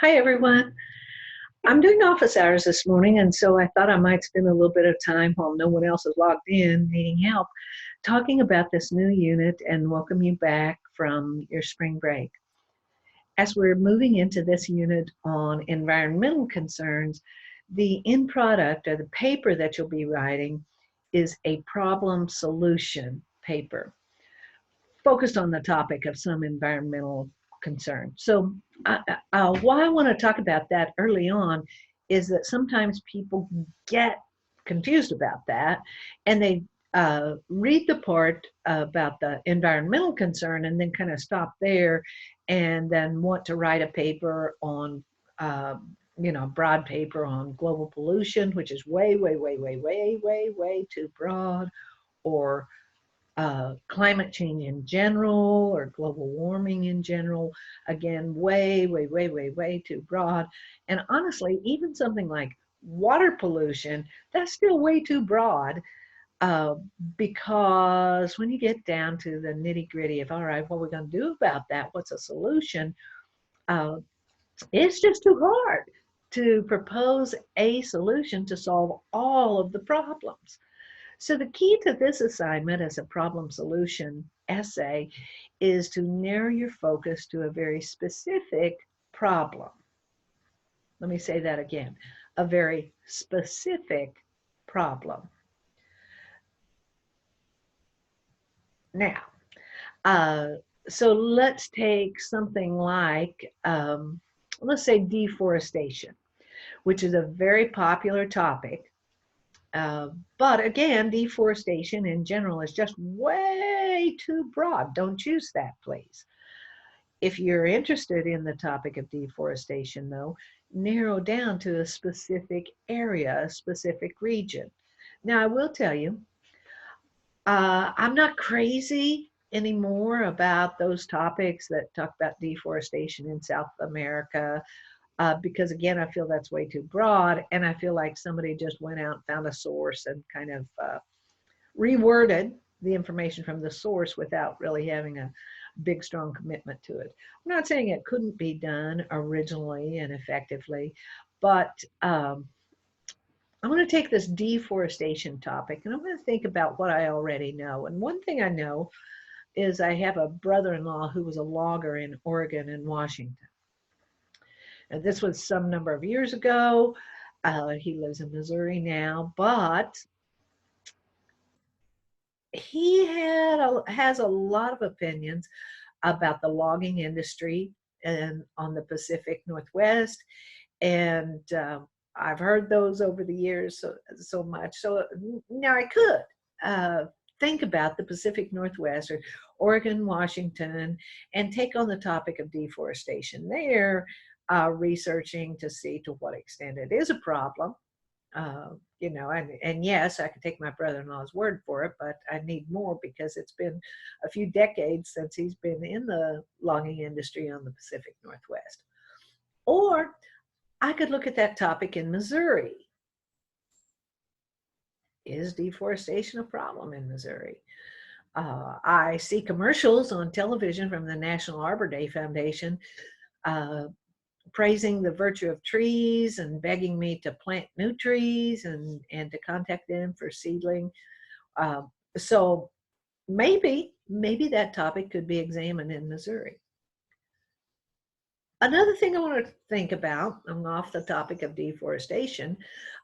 Hi, everyone. I'm doing office hours this morning, and so I thought I might spend a little bit of time while no one else is logged in needing help talking about this new unit and welcome you back from your spring break. As we're moving into this unit on environmental concerns, the end product or the paper that you'll be writing is a problem solution paper focused on the topic of some environmental concern. So, why I want to talk about that early on is that sometimes people get confused about that and they read the part about the environmental concern and then kind of stop there and then want to write a paper on, broad paper on global pollution, which is way, way, way, way, way, way, way too broad, or climate change in general or global warming in general. Again, way, way, way, way, way too broad. And honestly, even something like water pollution, that's still way too broad uh, because when you get down to the nitty gritty of, all right, what are we going to do about that? What's a solution? Uh, it's just too hard to propose a solution to solve all of the problems. So the key to this assignment as a problem solution essay is to narrow your focus to a very specific problem. Let me say that again, a very specific problem. Now, uh, so let's take something like, let's say deforestation, which is a very popular topic. But again, deforestation in general is just way too broad. Don't use that, please. If you're interested in the topic of deforestation, though, narrow down to a specific area, a specific region. Now, I will tell you, I'm not crazy anymore about those topics that talk about deforestation in South America, because again, I feel that's way too broad, and I feel like somebody just went out and found a source and kind of reworded the information from the source without really having a big, strong commitment to it. I'm not saying it couldn't be done originally and effectively, but I'm going to take this deforestation topic and I'm going to think about what I already know. And one thing I know is I have a brother-in-law who was a logger in Oregon and Washington. And this was some number of years ago. He lives in Missouri now, but has a lot of opinions about the logging industry and on the Pacific Northwest. And I've heard those over the years so much. So now I could think about the Pacific Northwest or Oregon, Washington, and take on the topic of deforestation there, researching to see to what extent it is a problem. And yes, I could take my brother-in-law's word for it, but I need more because it's been a few decades since he's been in the logging industry on the Pacific Northwest. Or I could look at that topic in Missouri. Is deforestation a problem in Missouri? I see commercials on television from the National Arbor Day Foundation uh, praising the virtue of trees and begging me to plant new trees and to contact them for seedling. Uh, so maybe that topic could be examined in Missouri. Another thing I want to think about, I'm off the topic of deforestation,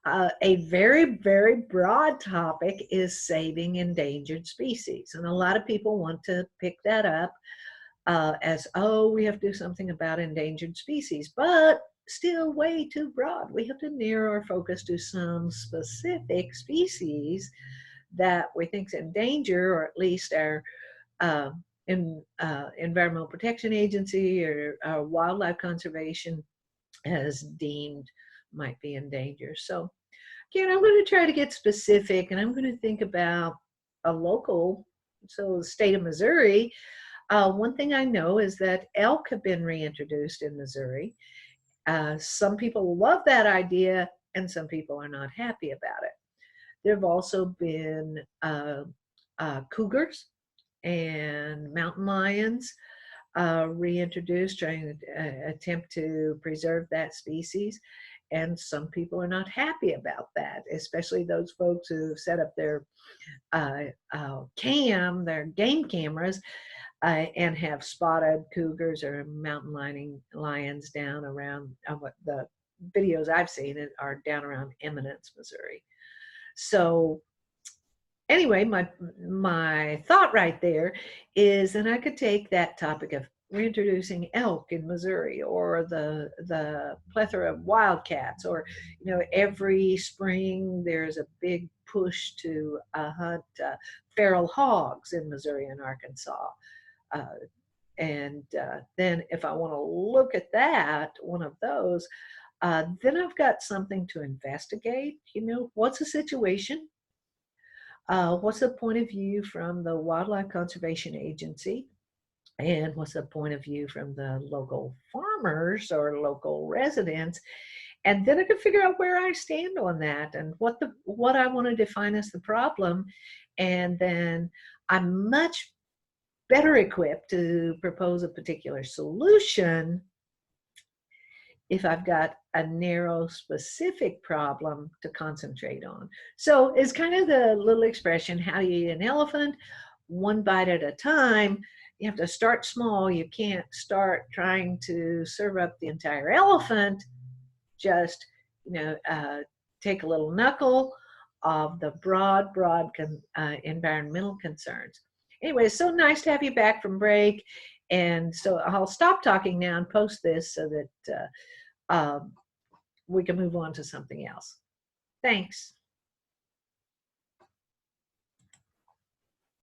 a very, very broad topic is saving endangered species. And a lot of people want to pick that up as, oh, we have to do something about endangered species, but still way too broad. We have to narrow our focus to some specific species that we think is in danger, or at least our uh, Environmental Protection Agency or Wildlife Conservation has deemed might be in danger. So again, I'm going to try to get specific and I'm going to think about a local, so the state of Missouri. One thing I know is that elk have been reintroduced in Missouri. Some people love that idea and some people are not happy about it. There have also been cougars and mountain lions. reintroduced, trying to attempt to preserve that species. And some people are not happy about that, especially those folks who set up their their game cameras, and have spotted cougars or mountain lions down around, what the videos I've seen are down around Eminence, Missouri. So anyway, my thought right there is, and I could take that topic of reintroducing elk in Missouri, or the plethora of wildcats, or every spring there's a big push to hunt feral hogs in Missouri and Arkansas. And then if I want to look at that, one of those, then I've got something to investigate. What's the situation? What's the point of view from the Wildlife Conservation Agency? And what's the point of view from the local farmers or local residents? And then I can figure out where I stand on that, and what I want to define as the problem. And then I'm much better equipped to propose a particular solution if I've got a narrow, specific problem to concentrate on. So it's kind of the little expression, how do you eat an elephant? One bite at a time. You have to start small. You can't start trying to serve up the entire elephant. Just, take a little knuckle of the broad environmental concerns. Anyway, it's so nice to have you back from break. And so I'll stop talking now and post this so that we can move on to something else. Thanks.